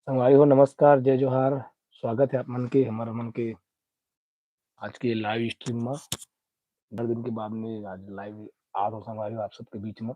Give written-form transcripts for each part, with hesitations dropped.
संगवारी हो नमस्कार, जय जोहार। स्वागत है आप मन के हमारा मन के आज के लाइव स्ट्रीम में। हर दिन के बाद में आज लाइव आ रहा संगवारी हो आप सबके बीच में।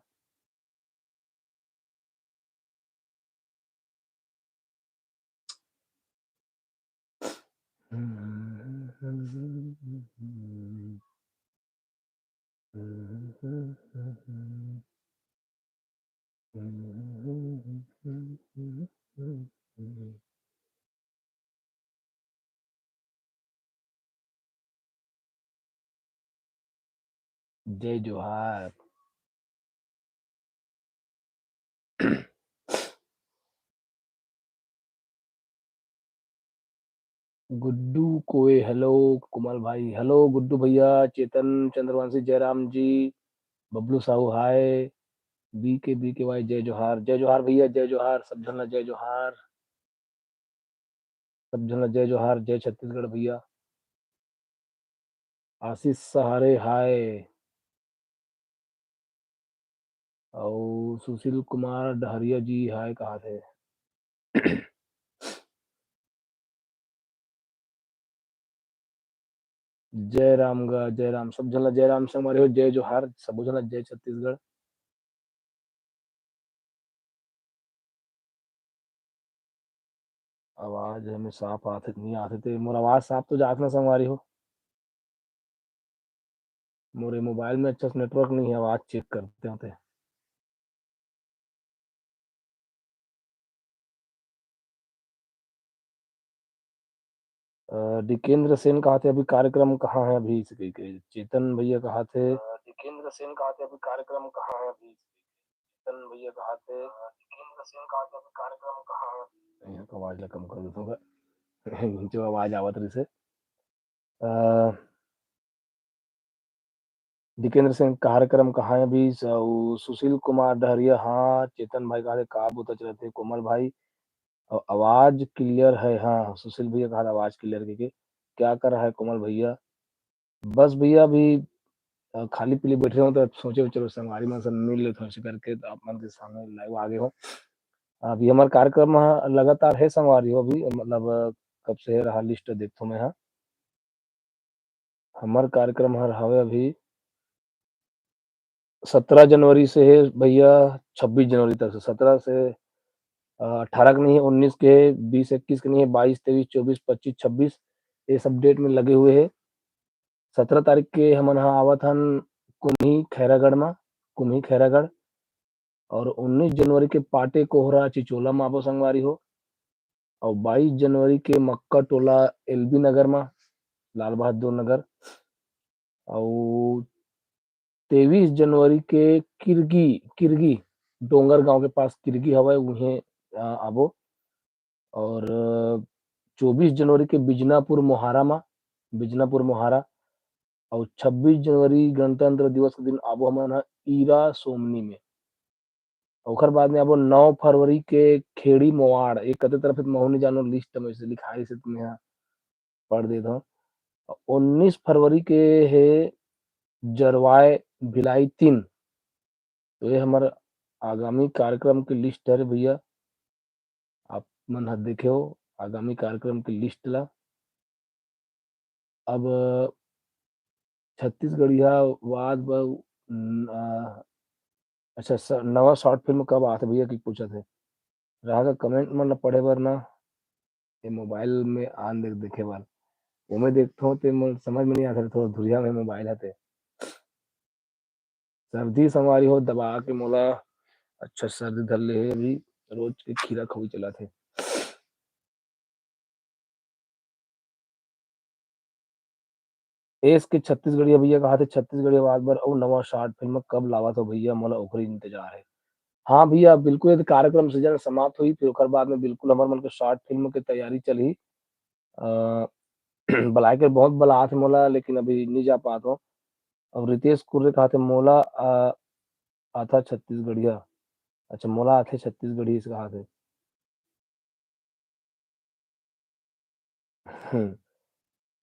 जय जोहार। गुड्डू कोए हेलो, कुमार भाई हेलो, गुड्डू भैया, चेतन चंद्रवंशी, जयराम जी, बबलू साहू हाय, बी के वाई जय जोहार भैया, जय जोहार सब झन जय जोहार, सब झन जय जोहार, जय छत्तीसगढ़ भैया। आशीष सहारे हाय और सुशील कुमार डहरिया जी हाय कहाँ थे। जय राम गा जय राम सब झन जय राम संग हमारे हो जय जोहार सब झन जय छत्तीसगढ़। आवाज हमें साफ आते नहीं आते थे मोर आवाज साफ तो जात ना संगवारी हो। मोरे मोबाइल में अच्छा नेटवर्क नहीं है, आवाज चेक करते होते। डिकेंद्र सेन कहा थे अभी कार्यक्रम कहाँ है अभी इसके के चेतन भैया कहा थे। डिकेंद्र सेन कहा थे अभी कार्यक्रम कहाँ है अभी चेतन भैया कहा थे। डिकेंद्र सेन कहा थे अभी कार्यक्रम कहाँ है अभी। यहाँ का आवाज ला कम कर देता हूँ जो आवाज आवत रही से। जितेंद्र सिंह कार्यक्रम कहाँ है अभी सुशील कुमार डहरिया हाँ चेतन भाई कहा का बोलते चले थे कोमल भाई और आवाज क्लियर है हाँ सुशील भैया कहा आवाज क्लियर के क्या कर रहा है कोमल भैया। बस भैया अभी खाली पीली बैठे हो तो सोचे चलो संगवारी मन से मिल ले थोड़ा सा करके तो आप मन के सामने लाइव आगे हो। अभी हमारा कार्यक्रम लगातार है संगवारी हो अभी मतलब कब से है रहा लिस्ट देखो मैं हाँ हमार कार्यक्रम हर हवे अभी 17 जनवरी से है भैया 26 जनवरी तक से 17 से 18 के नहीं है 19 के 20 21 के नहीं है 22 23 24 25 26 ये सब डेट में लगे हुए है। 17 तारीख के हमन यहाँ आवत हन कुम्ही खैरागढ़ में कुम्ही खैरागढ़ और 19 जनवरी के पाटे कोहरा चिचोला में आबो संगवारी हो और 22 जनवरी के मक्का टोला एलबी नगर में लाल बहादुर नगर और 23 जनवरी के किरगी किरगी डोंगर गांव के पास किरगी हवा उन्हें आबो और 24 जनवरी के बिजनापुर मोहारा में बिजनापुर मोहारा और 26 जनवरी गणतंत्र दिवस के दिन आबो हमन ईरा सोमनी में ओकर बाद में आबो 9 फरवरी के खेड़ी मोवाड़ एक कते तरफ महोनी जानो लिस्ट में से लिखाई से तुम्हें यहाँ पढ़ देता हूँ। 19 फरवरी के है जरवाए भिलाई 3 तो ये हमारा आगामी कार्यक्रम की लिस्ट है रे भैया। आप मन ह देखे हो आगामी कार्यक्रम की लिस्ट ला अब छत्तीसगढ़िया वाद अच्छा नवा शॉर्ट फिल्म कब आते भैया की पूछा थे रहा का कमेंट मन पढ़े बर ना ये मोबाइल में आन देखे बर वो मैं देखता हूँ तो समझ में नहीं आता थोड़ा धुरिया में मोबाइल है सर्दी संवारी हो दबा के मोला अच्छा सर्दी धर ले है अभी रोज के खीरा खवी चला थे। एस के छत्तीसगढ़िया भैया कहा थे छत्तीसगढ़िया बात बर और नवा शॉर्ट फिल्म कब लावा तो भैया मोला ओखरी इंतजार है। हाँ भैया बिल्कुल ये कार्यक्रम सीजन समाप्त हुई फिर ओकर बाद में बिल्कुल हमारे मन के शॉर्ट फिल्म की तैयारी चली बुलाए के बहुत बला थे मोला लेकिन अभी नहीं जा पाता हूँ। और रितेश कुर्रे कहा थे मोला आता छत्तीसगढ़िया अच्छा मोला आथे छत्तीसगढ़ी से कहा थे।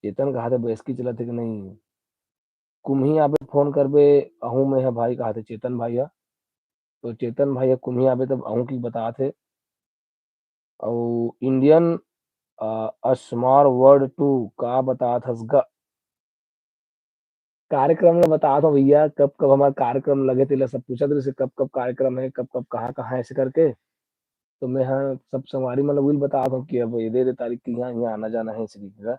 चेतन कहा थे बैसकी चला थे कि नहीं कुम्ही आबे फोन करबे अहूँ में है भाई कहा थे चेतन भैया तो चेतन भैया कुम्ही आबे तब अहूँ की बता थे और इंडियन अ स्मॉल वर्ल्ड टू का बतात हस ग। कार्यक्रम ला बतात हूँ भैया कब-कब हमार कार्यक्रम लगे तेला सब पूछत रहिस कब-कब कार्यक्रम है, कब-कब कहाँ-कहाँ ऐसे करके। तो मैं हाँ सब संगवारी मन ल उही ल बतात हूँ कि अब एदे-एदे तारीख के इहाँ-इहाँ आना-जाना है ऐसे कइके गा।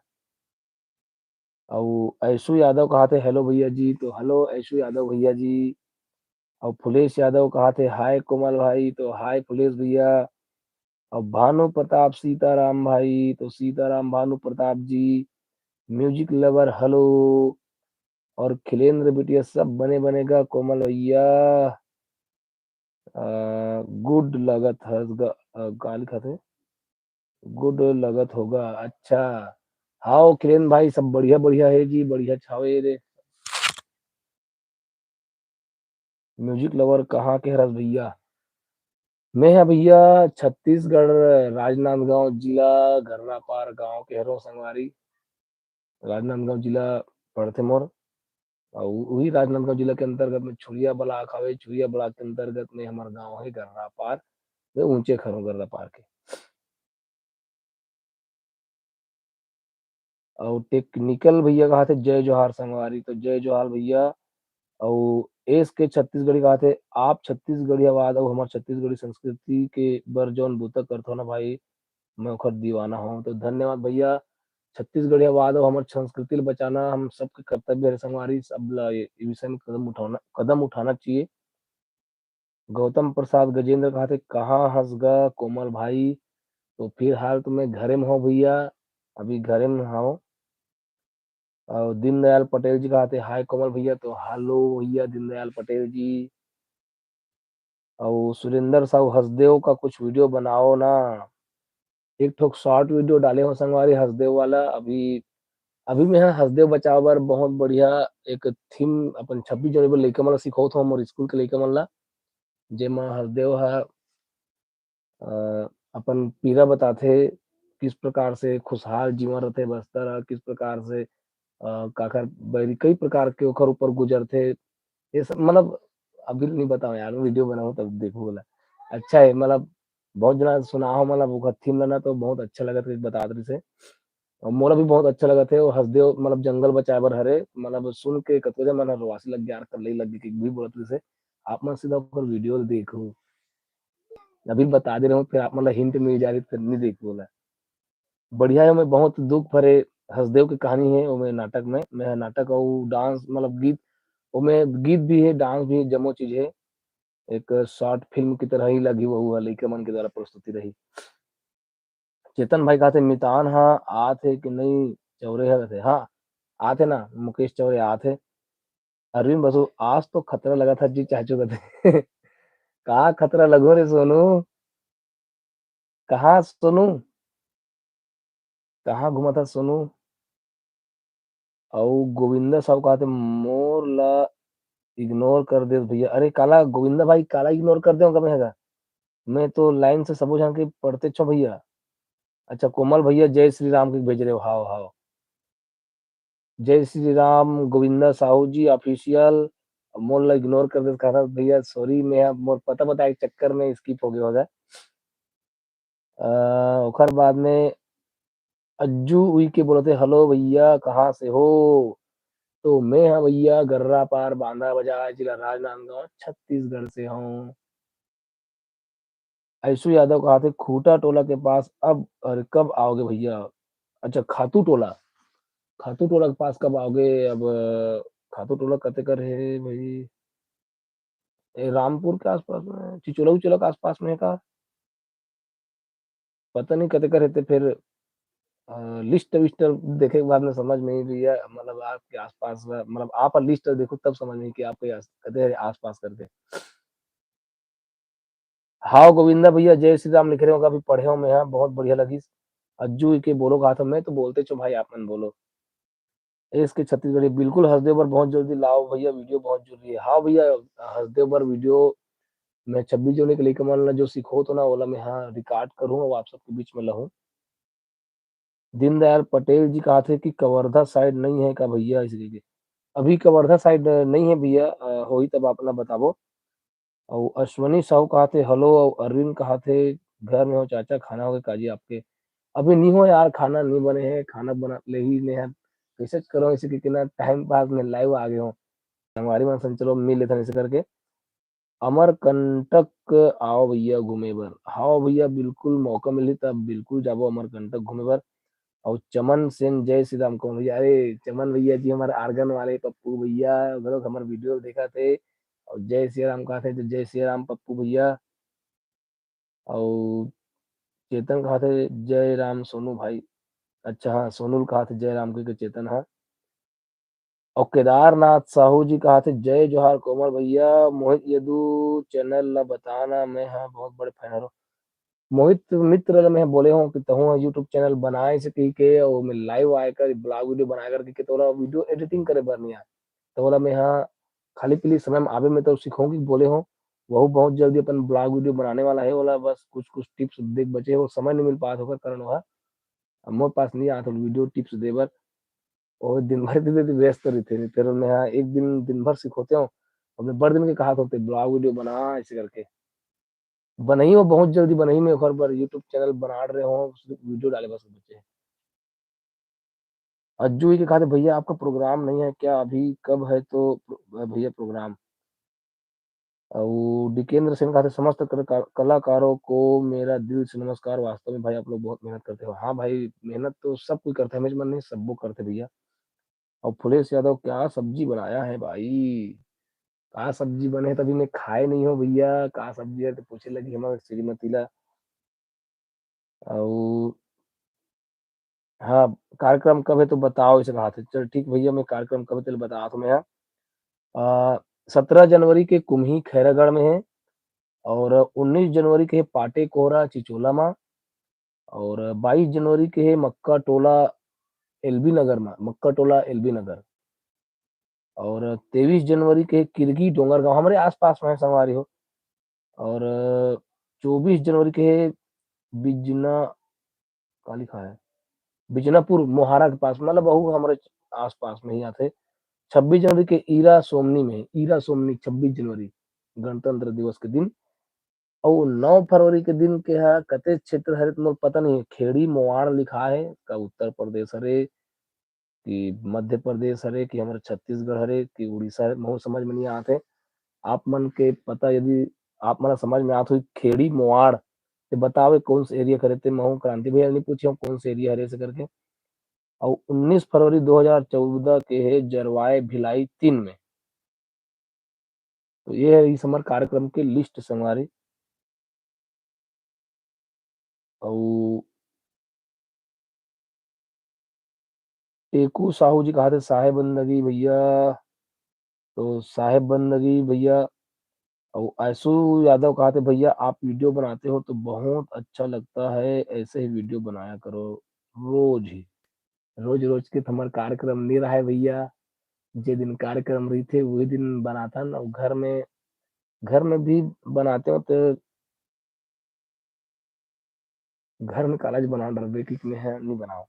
और ऐशु यादव कहा थे हेलो भैया जी, तो हेलो ऐशु यादव भैया जी। और फुलेश यादव कहा थे हाय कोमल भाई, तो हाय फुलेश भैया। और भानु प्रताप सीताराम भाई, तो Sitaram Bhanu Pratap ji. Music lover hello. और खिलेंद्र बिटिया सब बने-बनेगा कोमल भैया। गुड लगत हस का लिखत है? गुड लगत होगा, अच्छा। हाँ खिलेन भाई सब बढ़िया-बढ़िया है जी, बढ़िया छावे रे। म्यूजिक लवर कहाँ के हरस भैया? मैं है भैया छत्तीसगढ़ राजनांदगांव जिला गर्रापार गाँव के हरो संगवारी। राजनांदगांव जिला पड़थे मोर। और वही राजनांदगांव जिला के अंतर्गत में छुरिया ब्लॉक हवे, छुरिया ब्लॉक के अंतर्गत में हमार गाँव है गर्रापार। मैं ऊँचे खरों गर्रापार के। और टेक्निकल भैया कहा थे जय जोहार संगवारी, तो जय जोहार भैया। और एस के छत्तीसगढ़ी कहा थे आप छत्तीसगढ़ी आवाज और हमार छत्तीसगढ़ी संस्कृति के बर जौन बूता करथो ना भाई, मैं ओकर दीवाना हूँ। तो धन्यवाद भैया। छत्तीसगढ़ी आवाज और हमार संस्कृति ल बचाना हम सबके कर्तव्य है संगवारी, सब ल ए विषय में कदम उठाना चाहिए। गौतम प्रसाद गजेंद्र कहा थे कहाँ हँस गा कोमल भाई? तो फिलहाल तो मैं घरे में हूँ भैया, अभी घरे में हूँ। और दीनदयाल पटेल जी कहा थे हाय कोमल भैया, तो हेलो भैया दीनदयाल पटेल जी। और सुरेंद्र साहू हसदेव का कुछ वीडियो बनाओ ना। एक ठोक शॉर्ट वीडियो डाले हो संगवारी हसदेव वाला अभी। अभी मैं हसदेव बचाव बर बहुत बढ़िया एक थीम अपन 26 जनवरी बर लइका मन ल सिखावत हूँ मोर स्कूल के लइका मन ला। जेमा हसदेव ह अपन पीरा बताथे किस प्रकार से खुशहाल जीवन रथे बस्तर ह, किस प्रकार से काकर बैरी कई प्रकार के ओकर ऊपर गुजरथे। ये सब मतलब अभी नहीं बताओ यार, वीडियो बनाऊँ तब देखो बोला। अच्छा है मतलब बहुत जना सुनाओ मतलब ओकर थीम ला ना तो बहुत अच्छा लगत रहिस बतात रहिस हे। और मोला भी बहुत अच्छा लगत हे और हसदेव मतलब जंगल बचाए बर हरे, मतलब सुन के कतको झन मन ह रोवासी लग गे यार कल्ले लग गे कि भी बोलत रहिस हे। आप मन सीधा ओकर वीडियो ल देखो। अभी बता दे रहा हूँ फिर आप मतलब हिंट मिल जा रही फिर नहीं देखो बोला। बढ़िया है, मैं बहुत दुःख भरे हसदेव की कहानी है ओमे नाटक में। मैं नाटक और डांस मतलब गीत ओमे गीत भी है, डांस भी है, जम्मो चीज़ है। एक शॉर्ट फ़िल्म की तरह ही लगी वो लइका मन के द्वारा प्रस्तुति रही। चेतन भाई कहा थे मितान हाँ आत हे कि नहीं चौरे ह कथे हाँ, आथे ना मुकेश चौरे आथे। अरविंद बसु आज तो खतरा लगा था जी चाचू कथे। कहाँ खतरा लगो रे सोनू? कहाँ सोनू? कहाँ घूमा था सोनू? और गोविंदा साहब कहा थे मोर ला इग्नोर कर दे भैया। अरे काला गोविंदा भाई काला इग्नोर कर दे कब हैगा? मैं तो लाइन से सबो झन के पढ़ते छो भैया। अच्छा कोमल भैया जय श्री राम के भेज रहे हो, हाओ हाओ। जय श्री राम गोविंदा साहू जी ऑफिशियल। मोर ला इग्नोर कर दे कहा था भैया सॉरी मैं अब मोर पता बताए के चक्कर में स्किप हो गया होगा। ओकर बाद में अज्जू उई के बोले थे हेलो भैया कहाँ से हो? तो मैं हाँ भैया गर्रा पार बांदा बाजार जिला राजनांदगांव छत्तीसगढ़ से हूँ। ऐशु यादव कहा थे खूटा टोला के पास अब अरे कब आओगे भैया? अच्छा खातू टोला। खातू टोला के पास कब आओगे? अब खातू टोला कते कर है भाई? ये रामपुर के आसपास में चिचोला उचोला के आसपास में है का? पता नहीं कते कर रहते फिर लिस्ट विस्ट देखे के बाद में समझ में ही भैया मतलब आपके आसपास मतलब आप लिस्ट देखो तब समझ में कि आपके कते आसपास करके। हाँ गोविंदा भैया जय श्री राम लिख रहे हो अभी पढ़े हो मैं यहाँ बहुत बढ़िया लगी। अज्जू के बोलो कहा था मैं तो बोलते छो भाई आप मन बोलो। इसके छत्तीसगढ़ी बिल्कुल हसदेव पर बहुत जल्दी लाओ भैया वीडियो बहुत जरूरी है। हाँ भैया हसदेव पर वीडियो मैं 26 जनवरी के लेके मन जो सीखो तो ना ओला मैं हाँ रिकॉर्ड करूँ और आप सबके बीच में लाऊं। दीनदयाल पटेल जी कहा थे कि कवर्धा साइड नहीं है का भैया इसलिए। अभी कवर्धा साइड नहीं है भैया होई तब अपना बताबो। और अश्वनी साहू कहा थे हेलो और अरविंद कहा थे घर में हो चाचा खाना हो गए काजी आपके? अभी नहीं हो यार खाना नहीं बने हैं, खाना बना ले ही नहीं है। कैसे करो इसे कि कितना टाइम पास में लाइव आ गए हो। हमारी मन सन चलो मिल लेते हैं ऐसे करके। अमरकंटक आओ भैया घूमे बर। हाँ भैया बिल्कुल मौका मिली तब बिल्कुल जाबो अमरकंटक घूमे बर। और चमन सिंह जय श्री राम को भैया अरे चमन भैया जी हमारे आर्गन वाले पप्पू भैया उधर हमारे वीडियो देखा थे और जय श्री राम कहा थे तो जय श्री राम पप्पू भैया और चेतन कहा थे जय राम सोनू भाई अच्छा हाँ सोनू कहा थे जय राम के चेतन हाँ और केदारनाथ साहू जी कहा थे जय जोहार कोमल भैया मोहित यदु चैनल ला बताना मैं हाँ बहुत बड़े फैन हूँ मोहित मित्र में बोले हो कि तहु यूट्यूब चैनल बनाए से कही के और मैं लाइव आकर ब्लॉग वीडियो बना करके के तोरा वीडियो एडिटिंग करे बरनी है तो बोला मैं हाँ खाली पीली समय में आवे में तो सिखाऊंगी बोले हो वह बहुत जल्दी अपन ब्लॉग वीडियो बनाने वाला है बोला बस कुछ कुछ टिप्स देख बचे हो समय नहीं मिल पाता होगा कारण हुआ अब मोर पास नहीं आता वीडियो टिप्स दे बर और दिन भर दिन व्यस्त रहते नहीं फिर मैं हाँ एक दिन दिन भर सिखोते हो हमने बड़ दिन के कहा होते ब्लॉग वीडियो बना ऐसे करके बनई हो बहुत जल्दी बनई में एक बार यूट्यूब चैनल बना रहे हो वीडियो डाले बस बच्चे अज्जू के कहा था भैया आपका प्रोग्राम नहीं है क्या अभी कब है तो भैया प्रोग्राम और डिकेंद्र सिंह कहा था समस्त कलाकारों को मेरा दिल से नमस्कार वास्तव में भाई आप लोग बहुत मेहनत करते हो हाँ भाई मेहनत तो सब कोई करता है मेरे मन नहीं सब वो करते भैया और फुलेश यादव क्या सब्जी बनाया है भाई का सब्जी बने तभी मैं खाए नहीं हो भैया का सब्जी है तो पूछे लगी हमारे श्रीमती ला और हाँ कार्यक्रम कब है तो बताओ इसे कहा था चल ठीक भैया मैं कार्यक्रम कब है चल बता तुम्हें यहाँ 17 जनवरी के कुम्ही खैरागढ़ में है और 19 जनवरी के है पाटे कोहरा चिचोला में और 22 जनवरी के है मक्का टोला एलबी नगर में मक्का टोला एलबी नगर और 23 जनवरी के किरगी डोंगरगांव हमारे आसपास में है संगवारी हो और 24 जनवरी के है बिजना का लिखा है बिजनापुर मोहारा के पास मतलब बहु हमारे आसपास में ही आते 26 जनवरी के ईरा सोमनी में ईरा सोमनी 26 जनवरी गणतंत्र दिवस के दिन और 9 फरवरी के दिन के है कते क्षेत्र हरे तुम पता नहीं है खेड़ी मोवाड़ लिखा है का उत्तर प्रदेश हरे कि मध्य प्रदेश हरे कि हमारे छत्तीसगढ़ हरे कि उड़ीसा हरे महू समझ में नहीं आते आप मन के पता यदि आप मन समझ में आते हो खेड़ी मोवाड़ ते बतावे कौन से एरिया करे थे महू क्रांति भैया ने पूछे कौन से एरिया हरे से करके और 19 फरवरी 2014 के है जरवाए भिलाई 3 में तो ये है इस हमारे कार्यक्रम के लिस्ट संगवारी और टेकू साहू जी कहा थे साहेब बंदगी भैया तो साहेब बंदगी भैया और आयसू यादव कहा थे भैया आप वीडियो बनाते हो तो बहुत अच्छा लगता है ऐसे ही वीडियो बनाया करो रोज ही रोज रोज के तो हमारे कार्यक्रम नहीं रहा है भैया जे दिन कार्यक्रम रही थे वही दिन बनाता ना और घर में भी बनाते हो तो घर में कॉलेज बना डर बेटी में है नहीं बनाओ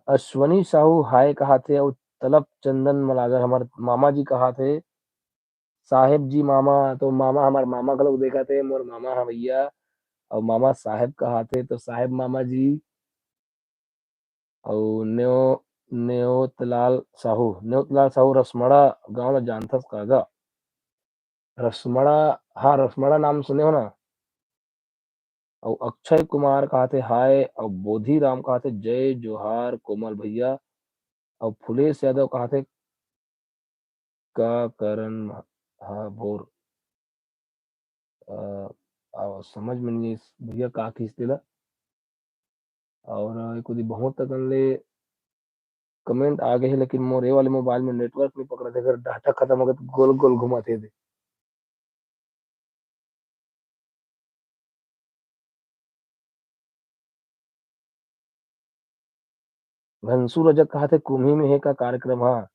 अश्वनी साहू हाय कहा थे और तलब चंदन मलागर हमारे मामा जी कहा थे साहेब जी मामा तो मामा हमारे मामा का लोग देखा थे मोर मामा हाँ भैया और मामा साहेब कहा थे तो साहेब मामा जी और न्योतलाल साहू रसमड़ा गांव में जानथस कागा रसमड़ा हाँ रसमड़ा नाम सुने हो ना और अक्षय कुमार कहा थे हाय और बोधी राम कहा थे जय जोहार कोमल भैया और फुलेश यादव कहा थे का करण हाँ भोर समझ में नहीं भैया का खींच दिला और एक बहुत तक ले कमेंट आ गए हैं लेकिन मोरे वाले मोबाइल में नेटवर्क नहीं पकड़ा थे अगर डाटा खत्म हो गया तो गोल गोल घुमाते थे घनसू रजक कहा थे कुम्ही में है का कार्यक्रम हाँ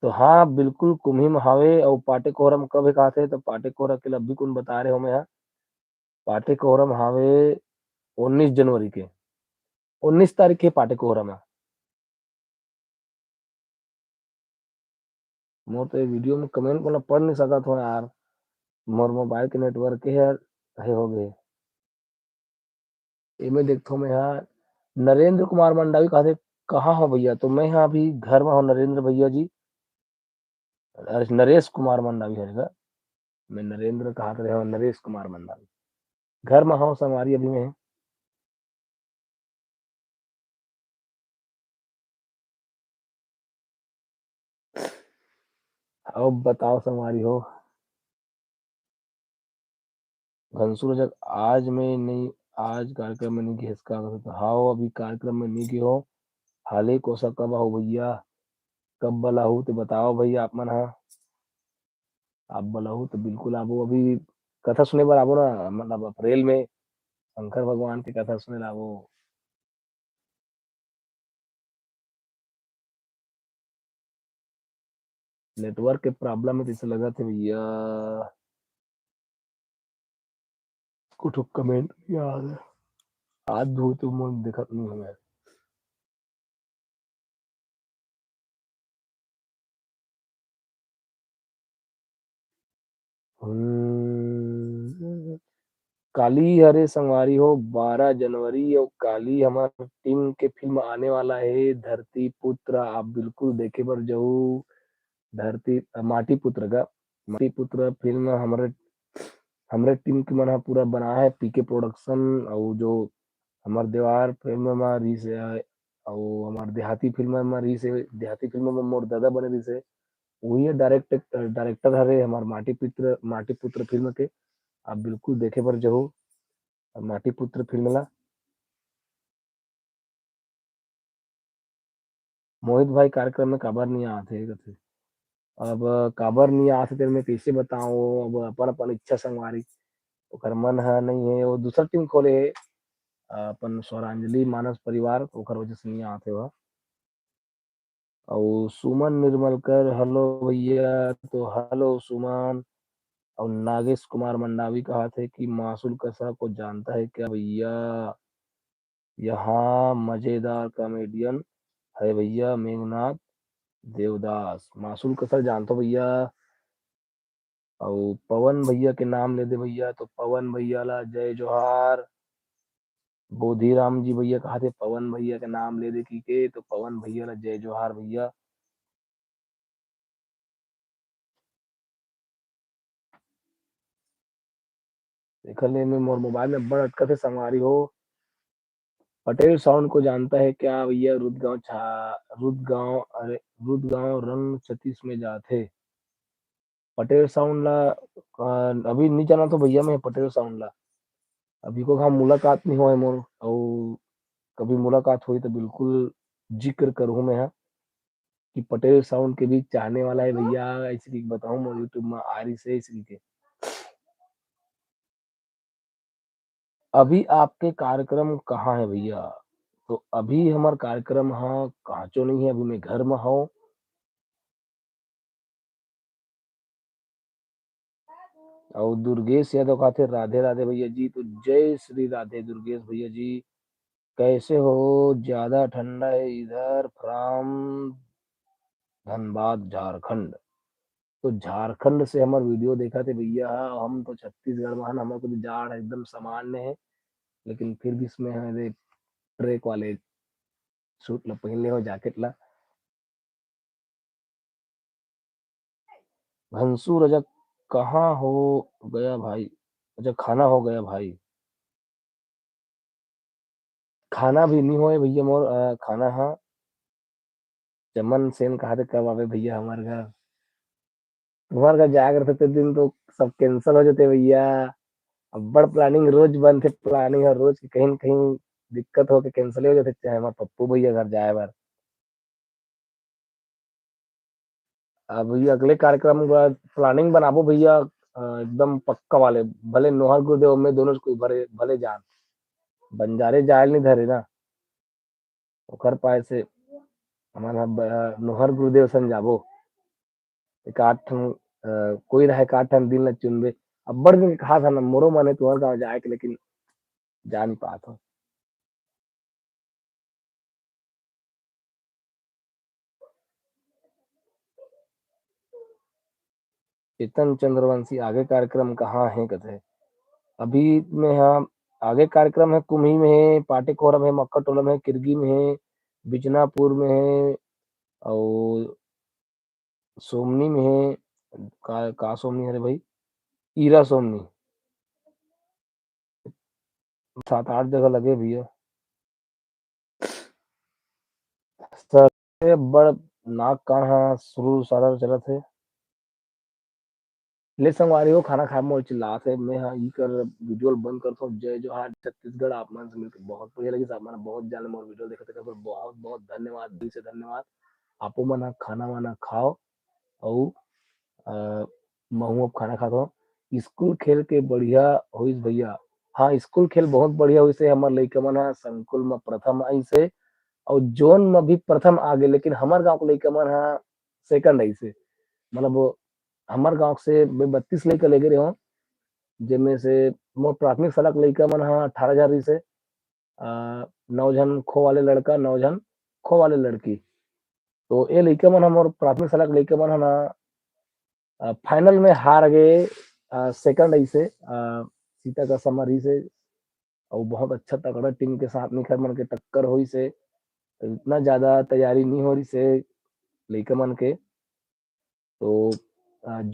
तो हाँ बिल्कुल कुम्ही में हावे और पाटे कोहरम कब है कहा थे तो पाटे कोहरा के लिए अभी कौन बता रहे हो मैं यहाँ पाटे कोहरम हावे 19 जनवरी के 19 तारीख के पाटे कोहरम है मोर तो ये वीडियो में कमेंट मतलब पढ़ नहीं सका था यार मोर मोबाइल के नेटवर्क के यार हे हो गए। एमे देखथों मैं यहाँ नरेंद्र कुमार मंडावी कहा थे कहाँ हो भैया? तो मैं यहाँ अभी घर में हूँ नरेंद्र भैया जी। अरे नरेश कुमार मंडावी है का? मैं नरेंद्र कहा रहे हो नरेश कुमार मंडावी। घर में हूँ संगवारी अभी मैं। अब बताओ संगवारी हो। घनसूर जग आज मैं नहीं, आज कार्यक्रम में नहीं गए इसका हाओ अभी कार्यक्रम में नहीं गए हो। हाले कोसा कब हो भैया? कब बलाहू तो बताओ भैया आप मन हाँ। आप बलाहू तो बिल्कुल आबो अभी कथा सुने बर आबो ना मतलब अप्रैल में शंकर भगवान की कथा सुने ला आबो। नेटवर्क के प्रॉब्लम है जैसे लगा थे भैया। कुछ कमेंट यार हाथ धो तो मुझे दिखत नहीं हमें। काली हरे संगवारी हो 12 जनवरी और काली हमारे टीम के फिल्म आने वाला है धरती पुत्र आप बिल्कुल देखे बर जहू। धरती माटी पुत्र का माटी पुत्र फिल्म हमारे हमारे टीम की मन पूरा बना है पीके प्रोडक्शन और जो हमार देवार फिल्म में रीस है और हमार देहाती फिल्म में रीस है देहाती फिल्म में मोर दादा बने रीस है वही है डायरेक्टर हरे हमार माटी पुत्र फिल्म के आप बिल्कुल देखे बर जहू माटी पुत्र फिल्म ला। मोहित भाई कार्यक्रम में काबर नहीं आते कथे। अब काबर नहीं आते तेरे में कैसे बताऊं अब अपन अपन इच्छा संगवारी ओकर मन है नहीं है वो दूसरा टीम खोले है अपन स्वरांजलि मानस परिवार ओकर वजह से नहीं आते वह। और सुमन निर्मलकर हेलो भैया तो हेलो सुमन। और नागेश कुमार मंडावी कहा थे कि मासूल कसा को जानता है क्या भैया? यहाँ मजेदार कॉमेडियन है भैया मेघनाथ देवदास मासूल कसर जानते हो भैया। और पवन भैया के नाम ले दे भैया तो पवन भैया ला जय जोहार। बोधिराम जी भैया कहा थे पवन भैया के नाम ले दे के तो पवन भैया ला जय जोहार भैया। देख ले में मोर मोबाइल में बड़ अटकत है संगवारी हो। पटेल साउंड को जानता है क्या भैया? रुदगांव अरे रुदगांव रंग छत्तीस में जाते पटेल साउंड ला अभी नहीं जाना तो भैया मैं पटेल साउंड ला अभी को हम मुलाकात नहीं हुआ है मोर और कभी मुलाकात हुई तो बिल्कुल जिक्र करूँ मैं यहाँ कि पटेल साउंड के भी चाहने वाला है भैया ऐसे की बताऊं मैं यूट्यूब में आ रही से इसलिए के अभी आपके कार्यक्रम कहाँ है भैया? तो अभी हमार कार्यक्रम हाँ कहाँ चो नहीं है अभी मैं घर में हूँ। और दुर्गेश यादव कहते राधे राधे भैया जी तो जय श्री राधे दुर्गेश भैया जी। कैसे हो? ज्यादा ठंडा है इधर फ्राम धनबाद झारखंड। तो झारखंड से हमार वीडियो देखा थे भैया हम तो छत्तीसगढ़ में हन हमारे को तो जाड़ एकदम सामान्य है लेकिन फिर भी इसमें हमारे ट्रैक वाले सूट ला पहन ले हो जैकेट ला। भंसू रजक कहाँ हो गया भाई? अच्छा खाना हो गया भाई। खाना भी नहीं होए भैया मोर खाना हाँ चमन सेन कहा थे कब आवे भैया हमारे घर? तुम्हारे घर जाया करते थे दिन तो सब कैंसल हो जाते भैया। अब बड़ प्लानिंग रोज बनते प्लानिंग और रोज की कहीं न कहीं दिक्कत हो के कैंसिल हो जाते चाहे हमारे पप्पू भैया घर जाए बार। अब ये अगले कार्यक्रम के बाद प्लानिंग बनाबो भैया एकदम पक्का वाले भले नोहर गुरुदेव में दोनों कोई भले भले जान बंजारे जायल नहीं धरे ना ओकर पाए से हमारा नोहर गुरुदेव सन जाबो एक आठ ठन कोई रहे एक आठ ठन दिन ला चुनबे। अब बड़ दिन के कहा था ना मोरो माने तुहर गाँव जाए के लेकिन जा नहीं पात हो। चेतन चंद्रवंशी आगे कार्यक्रम कहाँ है कथे? अभी में हाँ, आगे कार्यक्रम है कुम्ही में है, पाटेकोरम है, मक्काटोला में है, किरगी में है, बिजनापुर में है और सोमनी में है। का सोमनी है रे भाई? ईरा सोमनी। 7-8 जगह लगे भैया। सर बड़ नाक कान हाँ शुरू सारा चलत है। ले संगवारी हो खाना खाए मोर चिल्लात है मैं हाँ ई कर वीडियो बंद करता हूँ। जय जोहार छत्तीसगढ़ आप मन से मिलकर बहुत बढ़िया लगी साहब। मैंने बहुत जाने मोर वीडियो देखे थे बहुत बहुत धन्यवाद दिल से धन्यवाद। आपो मन ह खाना वाना खाओ और महू अब खाना खाता हूँ। स्कूल खेल के बढ़िया होइस भैया। हाँ स्कूल खेल बहुत बढ़िया होइस है। हमर लइका मन ह संकुल में प्रथम आइस है और जोन में भी प्रथम आ गए लेकिन हमार गांव के लइका मन ह सेकंड आइस है। मतलब हमार गांव से 32 लइका लेगे रहे हो जेमे से मोर प्राथमिक शाला के लइका मन ह 18,000 रहिस है। 9 जन खो वाले लड़का 9 जन खो वाले लड़की। तो ये लइका मन ह मोर प्राथमिक शाला के लइका मन ह ना फाइनल में हार गए। सेकंड ऐसे सीता का समर ही से और बहुत अच्छा तगड़ा टीम के साथ में मन के टक्कर हुई से इतना ज्यादा तैयारी नहीं हो रही से लइका मन के। तो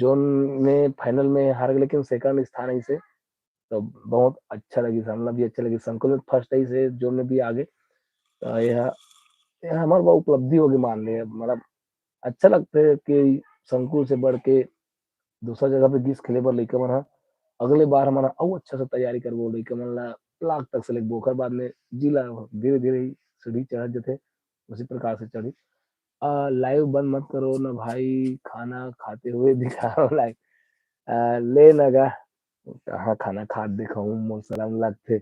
जोन में फाइनल में हार गए लेकिन सेकंड स्थान ऐसे तो बहुत अच्छा लगी सामना भी अच्छा लगी संकुल में फर्स्ट ऐसे जोन में भी आगे। तो यह हमारे बहुत उपलब्धि होगी मान लिया मतलब अच्छा लगता है कि संकुल से बढ़ के दूसरा जगह पे गिस खेले बर लइका मन ह अगले बार हमारा अउ अच्छा से तैयारी करबो लइका मन ला लाख तक से लेके ओकर बाद में जिला धीरे धीरे ही सीढ़ी चढ़त जथे उसी प्रकार से चढ़ी। लाइव बंद मत करो ना भाई खाना खाते हुए दिखाओ लाइव। ले लगा कहाँ खाना खात दिखाऊं मोर शरम लगथे।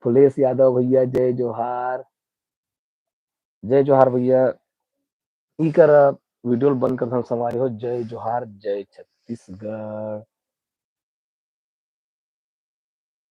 फुलेश यादव भैया जय जोहार भैया। ई कर वीडियो बंद कर संगवारी हो जय जोहार जय छत्तीसगढ़।